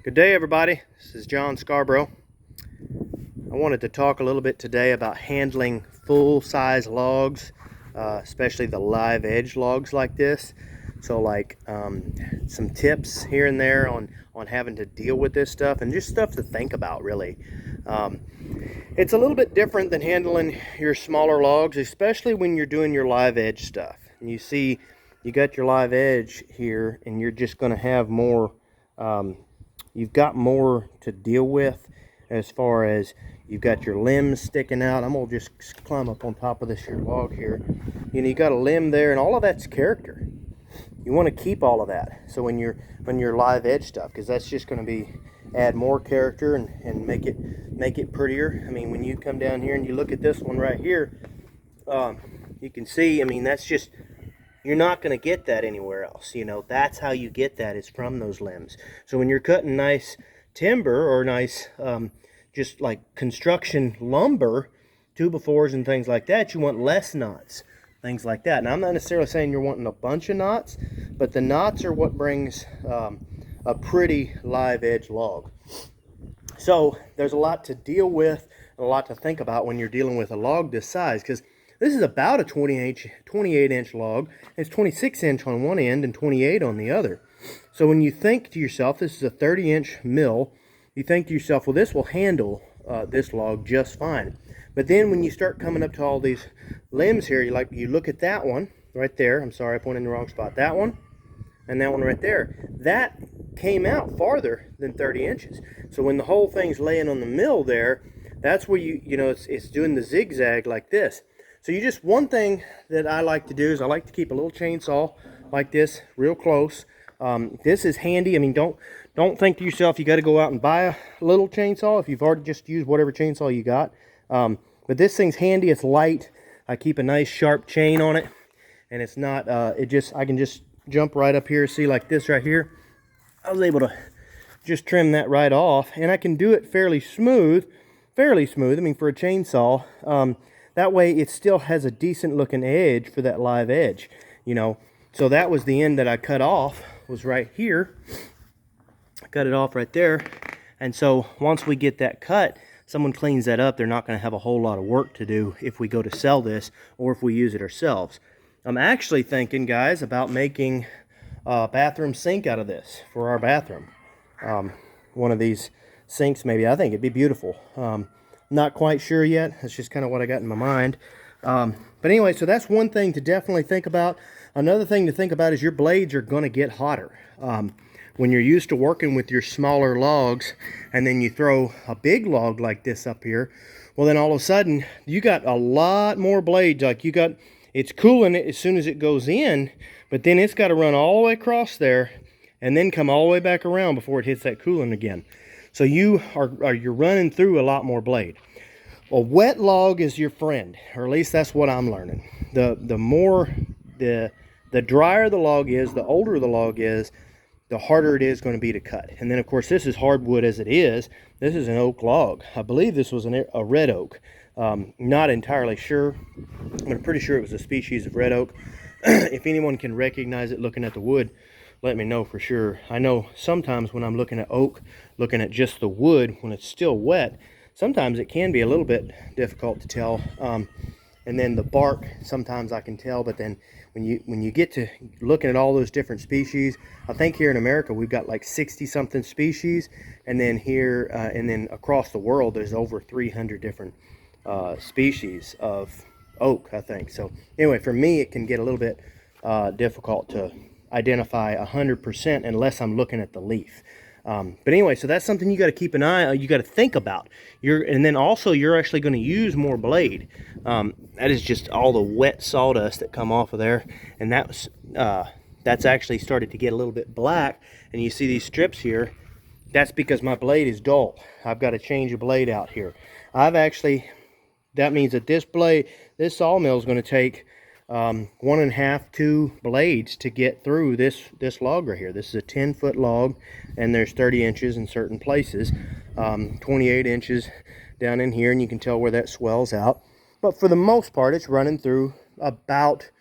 Good day, everybody. This is John Scarborough. I wanted to talk a little bit today about handling full-size logs, especially the live edge logs like this. So some tips here and there on having to deal with this stuff and just stuff to think about, really. It's a little bit different than handling your smaller logs, especially when you're doing your live edge stuff. And you see you got your live edge here and you're just going to have more you've got more to deal with as far as you've got your limbs sticking out. I'm gonna just climb up on top of this here log here. You know, you got a limb there, and all of that's character. You want to keep all of that. So when you're live edge stuff, because that's just going to add more character and make it prettier. I mean, when you come down here and you look at this one right here, you can see. I mean, that's just. You're not going to get that anywhere else. You know, that's how you get that, is from those limbs. So when you're cutting nice timber or nice, just like construction lumber, 2x4s and things like that, you want less knots, things like that. Now, I'm not necessarily saying you're wanting a bunch of knots, but the knots are what brings a pretty live edge log. So there's a lot to deal with, and a lot to think about when you're dealing with a log this size, because this is about a 28-inch log. It's 26 inch on one end and 28 on the other. So when you think to yourself, this is a 30-inch mill, you think to yourself, well, this will handle this log just fine. But then when you start coming up to all these limbs here, you look at that one right there. I'm sorry, I pointed in the wrong spot. That one and that one right there. That came out farther than 30 inches. So when the whole thing's laying on the mill there, that's where you know, it's doing the zigzag like this. So one thing that I like to do is I like to keep a little chainsaw like this real close. This is handy. I mean, don't think to yourself you got to go out and buy a little chainsaw if you've already just used whatever chainsaw you got. But this thing's handy. It's light. I keep a nice sharp chain on it, and it's not. I can just jump right up here. See, like this right here. I was able to just trim that right off, and I can do it fairly smooth. I mean, for a chainsaw. That way it still has a decent looking edge for that live edge, you know. So that was the end that I cut off, was right here. I cut it off right there. And so once we get that cut, someone cleans that up, they're not going to have a whole lot of work to do if we go to sell this or if we use it ourselves. I'm actually thinking, guys, about making a bathroom sink out of this for our bathroom. One of these sinks maybe. I think it'd be beautiful. Not quite sure yet. That's just kind of what I got in my mind. But anyway, so that's one thing to definitely think about. Another thing to think about is your blades are going to get hotter. When you're used to working with your smaller logs, and then you throw a big log like this up here, well, then all of a sudden, you got a lot more blades. Like it's cooling it as soon as it goes in, but then it's got to run all the way across there and then come all the way back around before it hits that cooling again. So you're running through a lot more blade. A wet log is your friend, or at least that's what I'm learning. The drier the log is, the older the log is, the harder it is going to be to cut. And then of course this is hardwood as it is. This is an oak log. I believe this was a red oak. Not entirely sure, but I'm pretty sure it was a species of red oak. If anyone can recognize it looking at the wood, let me know for sure. I know sometimes when I'm looking at oak, looking at just the wood when it's still wet, sometimes it can be a little bit difficult to tell. And then the bark, sometimes I can tell, but then when you get to looking at all those different species, I think here in America we've got like 60-something species, and then here and then across the world there's over 300 different species of oak, I think. So anyway, for me it can get a little bit difficult to identify 100% unless I'm looking at the leaf. But anyway, so that's something you got to keep an eye on. You got to think about. And then also you're actually going to use more blade. That is just all the wet sawdust that come off of there, and that's actually started to get a little bit black. And you see these strips here. That's because my blade is dull. I've got to change a blade out here. That means that this sawmill is going to take 1.5, 2 blades to get through this log right here. This is a 10-foot log, and there's 30 inches in certain places, 28 inches down in here, and you can tell where that swells out. But for the most part, it's running through about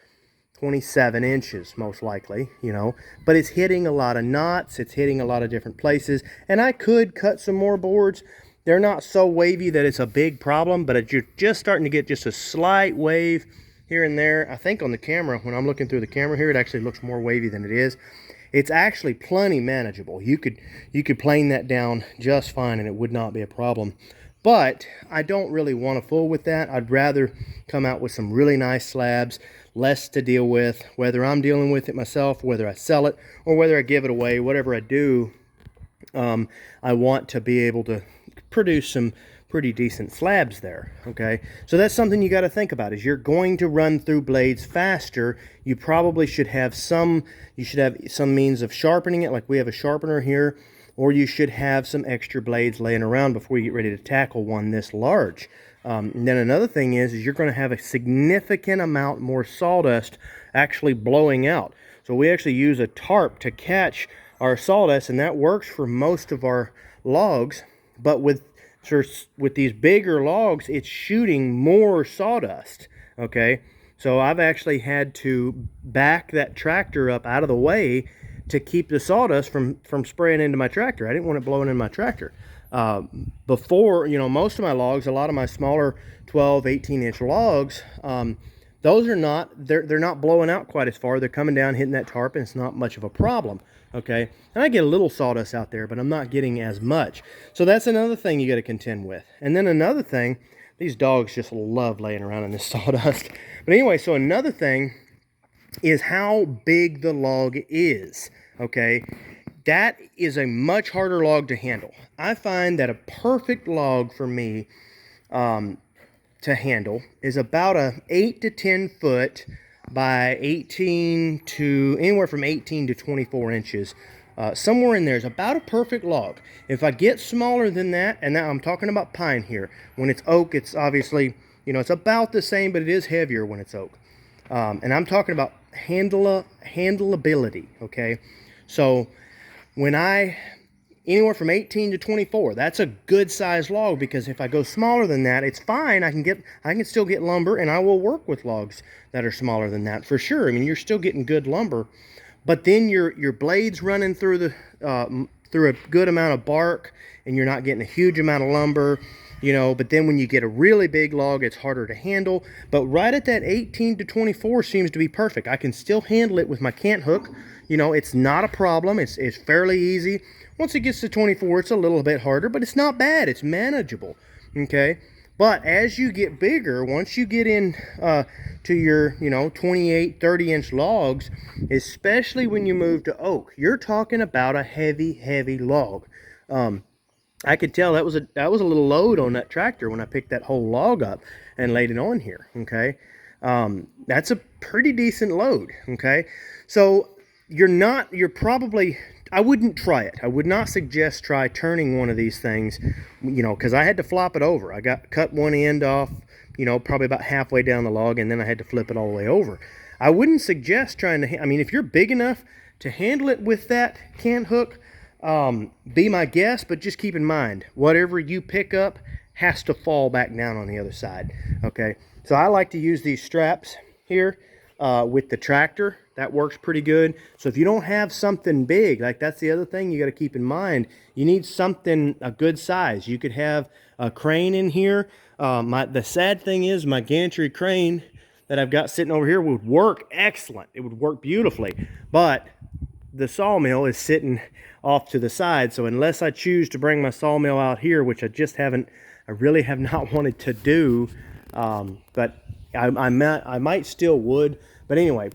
27 inches, most likely, you know, but it's hitting a lot of knots, it's hitting a lot of different places, and I could cut some more boards. They're not so wavy that it's a big problem, but you're just starting to get just a slight wave here and there. I think on the camera, when I'm looking through the camera here, it actually looks more wavy than it is. It's actually plenty manageable. You could plane that down just fine and it would not be a problem. But I don't really want to fool with that. I'd rather come out with some really nice slabs, less to deal with, whether I'm dealing with it myself, whether I sell it, or whether I give it away. Whatever I do, I want to be able to produce some pretty decent slabs there. Okay, so that's something you got to think about. Is you're going to run through blades faster, you probably should have some means of sharpening it, like we have a sharpener here, or you should have some extra blades laying around before you get ready to tackle one this large. And then another thing is you're going to have a significant amount more sawdust actually blowing out. So we actually use a tarp to catch our sawdust, and that works for most of our logs. But with these bigger logs, it's shooting more sawdust. Okay, so I've actually had to back that tractor up out of the way to keep the sawdust from spraying into my tractor. I didn't want it blowing in my tractor. Before, you know, most of my logs, a lot of my smaller 12, 18-inch logs, those are not, they're not blowing out quite as far. They're coming down, hitting that tarp, and it's not much of a problem. Okay, and I get a little sawdust out there, but I'm not getting as much. So that's another thing you got to contend with. And then another thing, these dogs just love laying around in this sawdust. But anyway, so another thing is how big the log is. Okay, that is a much harder log to handle. I find that a perfect log for me to handle is about a 8 to 10 foot by 18 to anywhere from 18 to 24 inches. Somewhere in there is about a perfect log. If I get smaller than that, and now I'm talking about pine here. When it's oak, it's obviously, you know, it's about the same, but it is heavier when it's oak. And I'm talking about handleability, okay? So when anywhere from 18 to 24, that's a good size log, because if I go smaller than that, it's fine. I can still get lumber, and I will work with logs that are smaller than that for sure. I mean, you're still getting good lumber, but then your blades running through through a good amount of bark, and you're not getting a huge amount of lumber, you know. But then when you get a really big log, it's harder to handle. But right at that 18 to 24 seems to be perfect. I can still handle it with my cant hook. You know, it's not a problem. It's fairly easy. Once it gets to 24, it's a little bit harder, but it's not bad. It's manageable, okay? But as you get bigger, once you get in to your, you know, 28, 30-inch logs, especially when you move to oak, you're talking about a heavy, heavy log. I could tell that was a little load on that tractor when I picked that whole log up and laid it on here, okay? That's a pretty decent load, okay? So you're probably, I wouldn't try it. I would not suggest try turning one of these things, you know, because I had to flop it over. I cut one end off, you know, probably about halfway down the log, and then I had to flip it all the way over. I wouldn't suggest trying to, I mean, if you're big enough to handle it with that cant hook, be my guest, but just keep in mind, whatever you pick up has to fall back down on the other side, okay? So I like to use these straps here with the tractor. That works pretty good. So if you don't have something big, like that's the other thing you got to keep in mind. You need something a good size. You could have a crane in here. The sad thing is my gantry crane that I've got sitting over here would work excellent. It would work beautifully. But the sawmill is sitting off to the side. So unless I choose to bring my sawmill out here, which I really have not wanted to do, but I might still would. But anyway,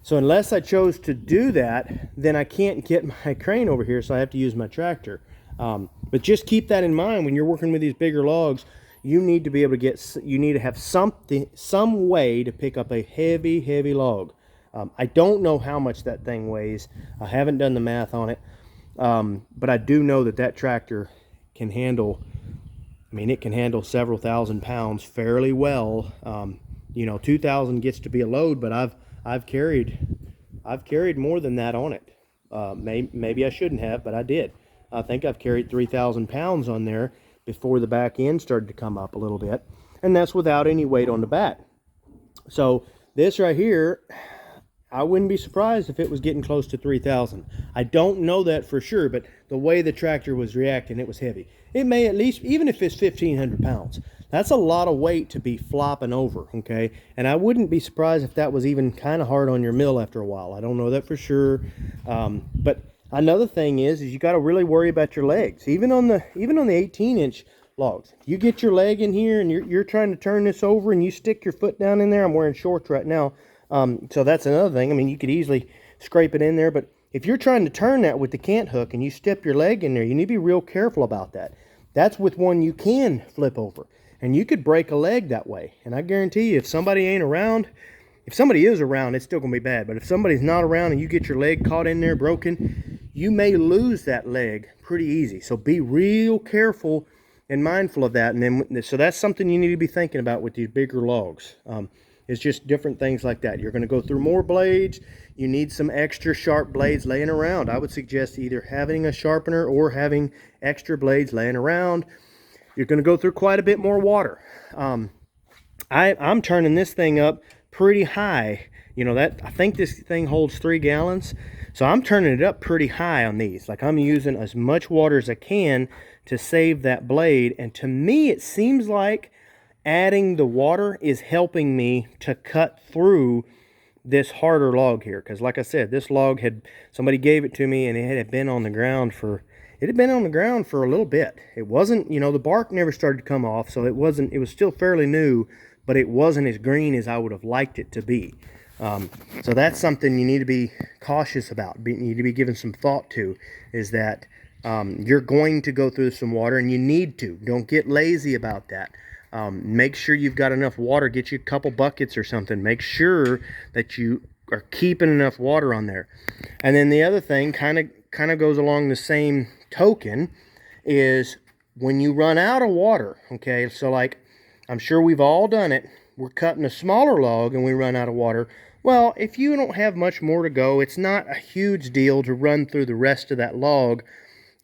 so unless I chose to do that, then I can't get my crane over here, so I have to use my tractor. But just keep that in mind when you're working with these bigger logs. You need to be able to you need to have some way to pick up a heavy, heavy log. I don't know how much that thing weighs. I haven't done the math on it. But I do know that tractor can handle, I mean, it can handle several thousand pounds fairly well. You know, 2,000 gets to be a load, but I've carried more than that on it. Maybe I shouldn't have, but I did. I think I've carried 3,000 pounds on there before the back end started to come up a little bit, and that's without any weight on the back. So this right here, I wouldn't be surprised if it was getting close to 3,000. I don't know that for sure, but the way the tractor was reacting, it was heavy. It may at least, even if it's 1,500 pounds, that's a lot of weight to be flopping over, okay? And I wouldn't be surprised if that was even kind of hard on your mill after a while. I don't know that for sure. But another thing is you got to really worry about your legs, even on the 18-inch logs. You get your leg in here and you're trying to turn this over and you stick your foot down in there. I'm wearing shorts right now. So that's another thing. I mean, you could easily scrape it in there, but if you're trying to turn that with the cant hook and you step your leg in there, you need to be real careful about that. That's with one you can flip over, and you could break a leg that way. And I guarantee you, if somebody ain't around, if somebody is around, it's still gonna be bad. But if somebody's not around and you get your leg caught in there broken, you may lose that leg pretty easy. So be real careful and mindful of that. And then, so that's something you need to be thinking about with these bigger logs. It's just different things like that. You're going to go through more blades. You need some extra sharp blades laying around. I would suggest either having a sharpener or having extra blades laying around. You're going to go through quite a bit more water. I'm turning this thing up pretty high. You know, that I think this thing holds 3 gallons. So I'm turning it up pretty high on these. Like, I'm using as much water as I can to save that blade. And to me, it seems like adding the water is helping me to cut through this harder log here. Because like I said, this log somebody gave it to me and it had been on the ground for a little bit. It wasn't, you know, the bark never started to come off, so it was still fairly new, but it wasn't as green as I would have liked it to be. So that's something you need to be cautious about. You need to be giving some thought to, is that you're going to go through some water, and you need to. Don't get lazy about that. Make sure you've got enough water. Get you a couple buckets or something. Make sure that you are keeping enough water on there. And then the other thing kind of goes along the same token is when you run out of water, okay? So like, I'm sure we've all done it. We're cutting a smaller log and we run out of water. Well, if you don't have much more to go, it's not a huge deal to run through the rest of that log.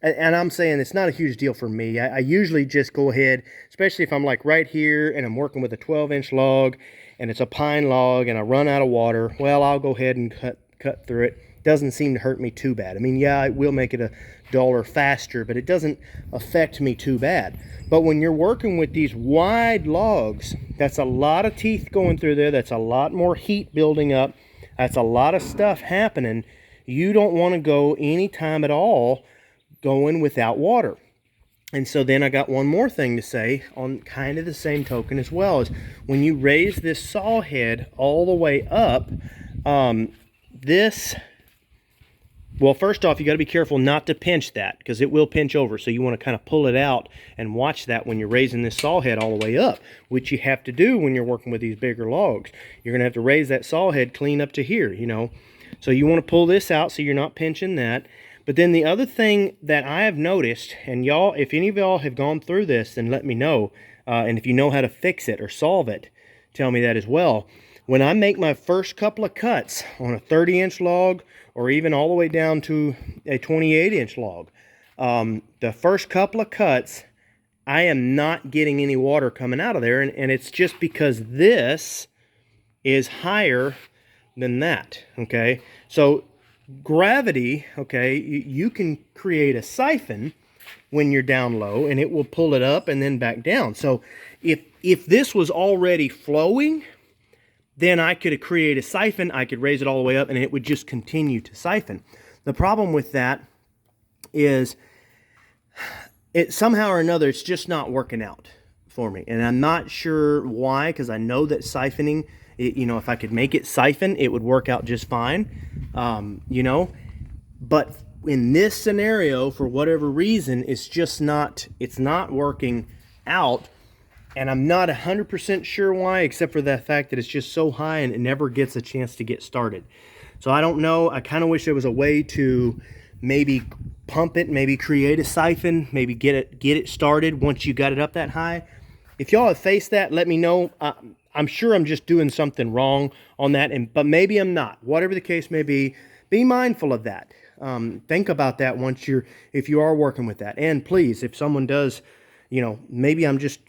And I'm saying it's not a huge deal for me. I usually just go ahead, especially if I'm like right here and I'm working with a 12-inch log and it's a pine log and I run out of water, well, I'll go ahead and cut through it. Doesn't seem to hurt me too bad. I mean, yeah, it will make it a duller faster, but it doesn't affect me too bad. But when you're working with these wide logs, that's a lot of teeth going through there. That's a lot more heat building up. That's a lot of stuff happening. You don't want to go any time at all going without water. And so then I got one more thing to say on kind of the same token as well, is when you raise this saw head all the way up, well, first off, you got to be careful not to pinch that, because it will pinch over. So you want to kind of pull it out and watch that when you're raising this saw head all the way up, which you have to do when you're working with these bigger logs. You're going to have to raise that saw head clean up to here, you know. So you want to pull this out so you're not pinching that. But then the other thing that I have noticed, and y'all, if any of y'all have gone through this, then let me know. And if you know how to fix it or solve it, tell me that as well. When I make my first couple of cuts on a 30-inch log, or even all the way down to a 28-inch log, the first couple of cuts, I am not getting any water coming out of there. And it's just because this is higher than that, okay? So gravity, okay, you can create a siphon when you're down low, and it will pull it up and then back down. So if this was already flowing, then I could create a siphon, I could raise it all the way up, and it would just continue to siphon. The problem with that is it somehow or another, it's just not working out for me. And I'm not sure why, because I know that siphoning, you know, if I could make it siphon, it would work out just fine, you know. But in this scenario, for whatever reason, it's not working out. And I'm not 100% sure why, except for the fact that it's just so high and it never gets a chance to get started. So I don't know. I kind of wish there was a way to maybe pump it, maybe create a siphon, maybe get it started once you got it up that high. If y'all have faced that, let me know. I'm sure I'm just doing something wrong on that, but maybe I'm not. Whatever the case may be mindful of that. Think about that if you are working with that. And please, if someone does, maybe I'm just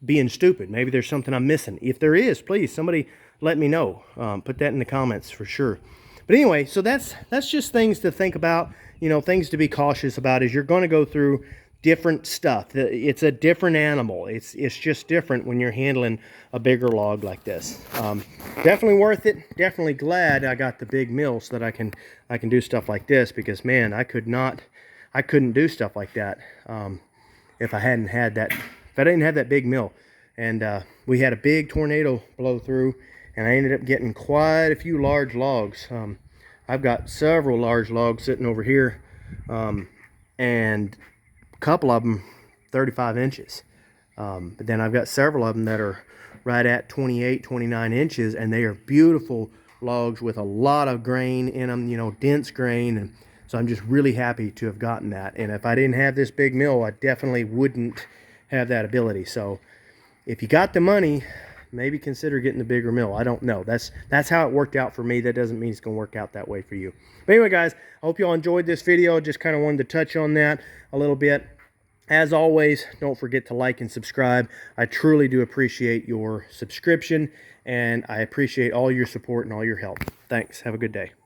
being stupid. Maybe there's something I'm missing. If there is, please, somebody let me know. Put that in the comments for sure. But anyway, so that's just things to think about, you know, things to be cautious about as you're going to go through different stuff. It's a different animal. It's just different when you're handling a bigger log like this. Definitely worth it. Definitely glad I got the big mill so that I can do stuff like this, because man, I couldn't do stuff like that if I hadn't had that, if I didn't have that big mill. And we had a big tornado blow through, and I ended up getting quite a few large logs. I've got several large logs sitting over here, and a couple of them 35 inches. But then I've got several of them that are right at 28, 29 inches, and they are beautiful logs with a lot of grain in them, you know, dense grain. And so I'm just really happy to have gotten that. And if I didn't have this big mill, I definitely wouldn't have that ability. So if you got the money, maybe consider getting the bigger mill. I don't know. That's how it worked out for me. That doesn't mean it's going to work out that way for you. But anyway, guys, I hope you all enjoyed this video. Just kind of wanted to touch on that a little bit. As always, don't forget to like and subscribe. I truly do appreciate your subscription, and I appreciate all your support and all your help. Thanks. Have a good day.